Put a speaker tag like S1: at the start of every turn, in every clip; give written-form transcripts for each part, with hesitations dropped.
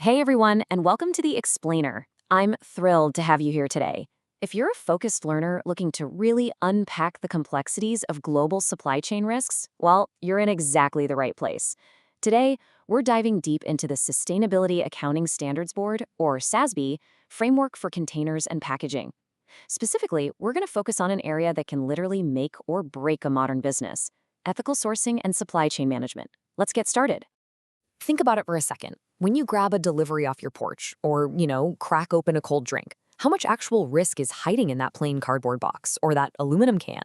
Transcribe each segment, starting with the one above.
S1: Hey everyone, and welcome to The Explainer. I'm thrilled to have you here today. If you're a focused learner looking to really unpack the complexities of global supply chain risks, well, you're in exactly the right place. Today, we're diving deep into the Sustainability Accounting Standards Board, or SASB, framework for containers and packaging. Specifically, we're going to focus on an area that can literally make or break a modern business: ethical sourcing and supply chain management. Let's get started. Think about it for a second. When you grab a delivery off your porch or, crack open a cold drink, how much actual risk is hiding in that plain cardboard box or that aluminum can?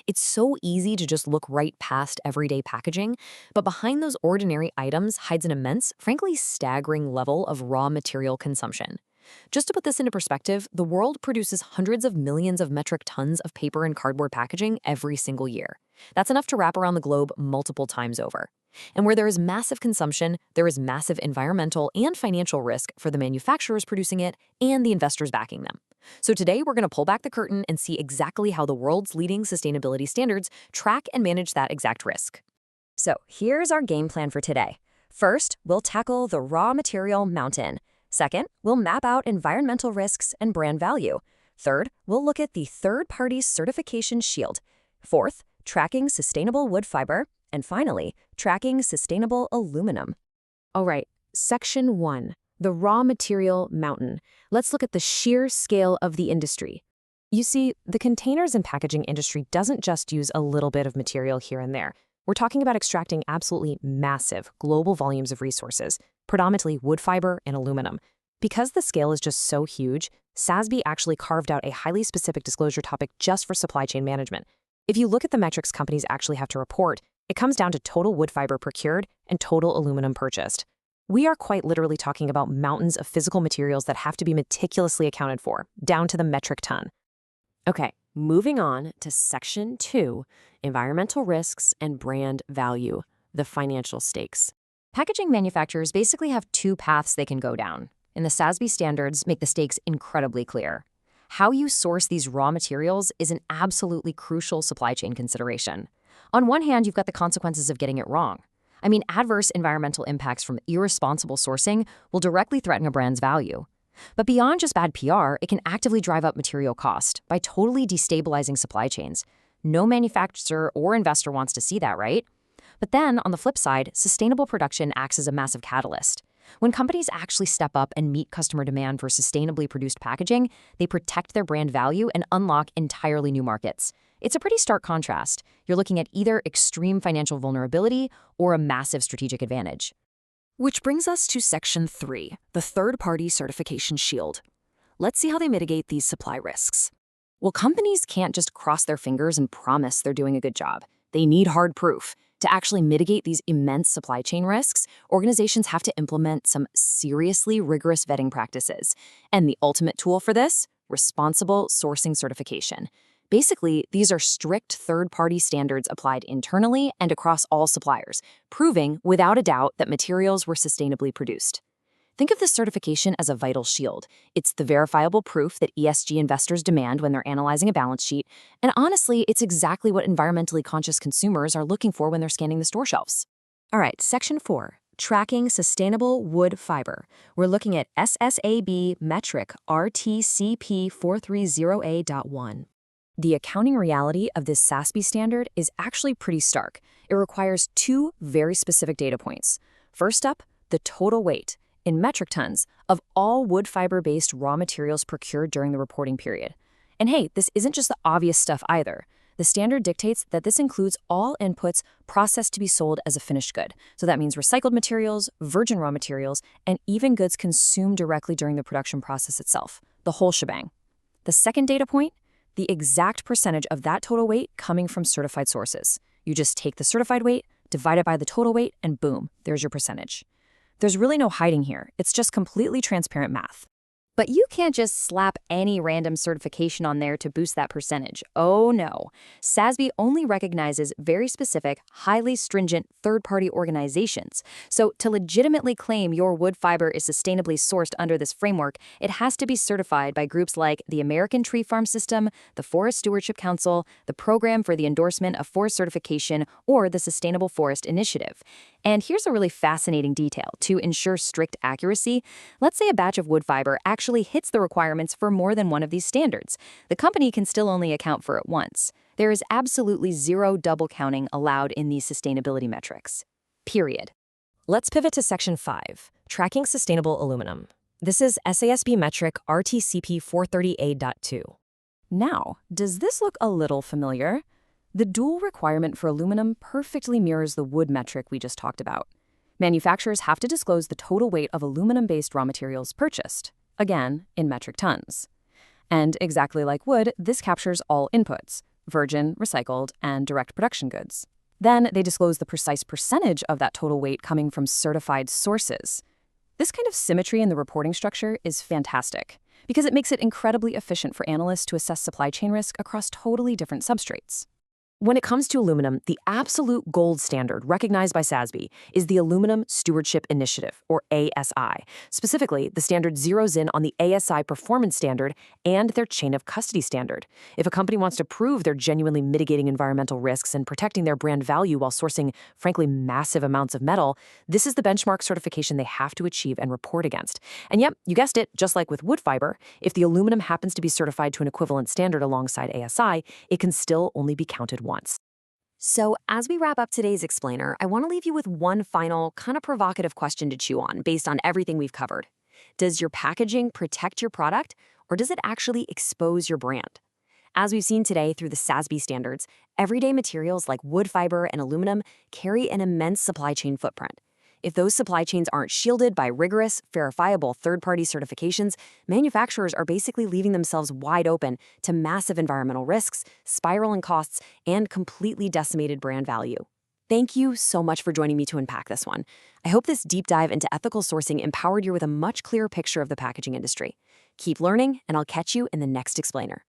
S1: It's so easy to just look right past everyday packaging, but behind those ordinary items hides an immense, frankly staggering level of raw material consumption. Just to put this into perspective, the world produces hundreds of millions of metric tons of paper and cardboard packaging every single year. That's enough to wrap around the globe multiple times over. And where there is massive consumption, there is massive environmental and financial risk for the manufacturers producing it and the investors backing them. So today we're going to pull back the curtain and see exactly how the world's leading sustainability standards track and manage that exact risk. So here's our game plan for today. First, we'll tackle the raw material mountain. Second, we'll map out environmental risks and brand value. Third, we'll look at the third-party certification shield. Fourth, tracking sustainable wood fiber. And finally, tracking sustainable aluminum. All right, Section 1, the raw material mountain. Let's look at the sheer scale of the industry. You see, the containers and packaging industry doesn't just use a little bit of material here and there. We're talking about extracting absolutely massive global volumes of resources, predominantly wood fiber and aluminum. Because the scale is just so huge, SASB actually carved out a highly specific disclosure topic just for supply chain management. If you look at the metrics companies actually have to report, it comes down to total wood fiber procured and total aluminum purchased. We are quite literally talking about mountains of physical materials that have to be meticulously accounted for, down to the metric ton. Okay, moving on to Section 2, environmental risks and brand value, the financial stakes. Packaging manufacturers basically have two paths they can go down, and the SASB standards make the stakes incredibly clear. How you source these raw materials is an absolutely crucial supply chain consideration. On one hand, you've got the consequences of getting it wrong. I mean, adverse environmental impacts from irresponsible sourcing will directly threaten a brand's value. But beyond just bad PR, it can actively drive up material cost by totally destabilizing supply chains. No manufacturer or investor wants to see that, right? But then, on the flip side, sustainable production acts as a massive catalyst. When companies actually step up and meet customer demand for sustainably produced packaging, they protect their brand value and unlock entirely new markets. It's a pretty stark contrast. You're looking at either extreme financial vulnerability or a massive strategic advantage. Which brings us to Section 3, the third-party certification shield. Let's see how they mitigate these supply risks. Well, companies can't just cross their fingers and promise they're doing a good job. They need hard proof. To actually mitigate these immense supply chain risks, organizations have to implement some seriously rigorous vetting practices. And the ultimate tool for this? Responsible sourcing certification. Basically, these are strict third-party standards applied internally and across all suppliers, proving without a doubt that materials were sustainably produced. Think of this certification as a vital shield. It's the verifiable proof that ESG investors demand when they're analyzing a balance sheet, and honestly, it's exactly what environmentally conscious consumers are looking for when they're scanning the store shelves. All right, Section 4, tracking sustainable wood fiber. We're looking at SASB metric RTCP 430A.1. The accounting reality of this SASB standard is actually pretty stark. It requires two very specific data points. First up, the total weight, in metric tons, of all wood fiber-based raw materials procured during the reporting period. And hey, this isn't just the obvious stuff either. The standard dictates that this includes all inputs processed to be sold as a finished good. So that means recycled materials, virgin raw materials, and even goods consumed directly during the production process itself, the whole shebang. The second data point, the exact percentage of that total weight coming from certified sources. You just take the certified weight, divide it by the total weight, and boom, there's your percentage. There's really no hiding here. It's just completely transparent math. But you can't just slap any random certification on there to boost that percentage. Oh no. SASB only recognizes very specific, highly stringent third-party organizations. So to legitimately claim your wood fiber is sustainably sourced under this framework, it has to be certified by groups like the American Tree Farm System, the Forest Stewardship Council, the Program for the Endorsement of Forest Certification, or the Sustainable Forest Initiative. And here's a really fascinating detail. To ensure strict accuracy, let's say a batch of wood fiber actually hits the requirements for more than one of these standards. The company can still only account for it once. There is absolutely zero double counting allowed in these sustainability metrics. Period.
S2: Let's pivot to Section 5, Tracking Sustainable Aluminum. This is SASB metric RTCP 430A.2.
S1: Now, does this look a little familiar? The dual requirement for aluminum perfectly mirrors the wood metric we just talked about. Manufacturers have to disclose the total weight of aluminum-based raw materials purchased, again, in metric tons. And exactly like wood, this captures all inputs, virgin, recycled, and direct production goods. Then they disclose the precise percentage of that total weight coming from certified sources. This kind of symmetry in the reporting structure is fantastic because it makes it incredibly efficient for analysts to assess supply chain risk across totally different substrates.
S2: When it comes to aluminum, the absolute gold standard recognized by SASB is the Aluminum Stewardship Initiative, or ASI. Specifically, the standard zeroes in on the ASI performance standard and their chain of custody standard. If a company wants to prove they're genuinely mitigating environmental risks and protecting their brand value while sourcing, frankly, massive amounts of metal, this is the benchmark certification they have to achieve and report against. And yep, you guessed it, just like with wood fiber, if the aluminum happens to be certified to an equivalent standard alongside ASI, it can still only be counted once.
S1: So as we wrap up today's explainer, I want to leave you with one final, kind of provocative question to chew on based on everything we've covered. Does your packaging protect your product, or does it actually expose your brand? As we've seen today through the SASB standards, everyday materials like wood fiber and aluminum carry an immense supply chain footprint. If those supply chains aren't shielded by rigorous, verifiable third-party certifications, manufacturers are basically leaving themselves wide open to massive environmental risks, spiraling costs, and completely decimated brand value. Thank you so much for joining me to unpack this one. I hope this deep dive into ethical sourcing empowered you with a much clearer picture of the packaging industry. Keep learning, and I'll catch you in the next explainer.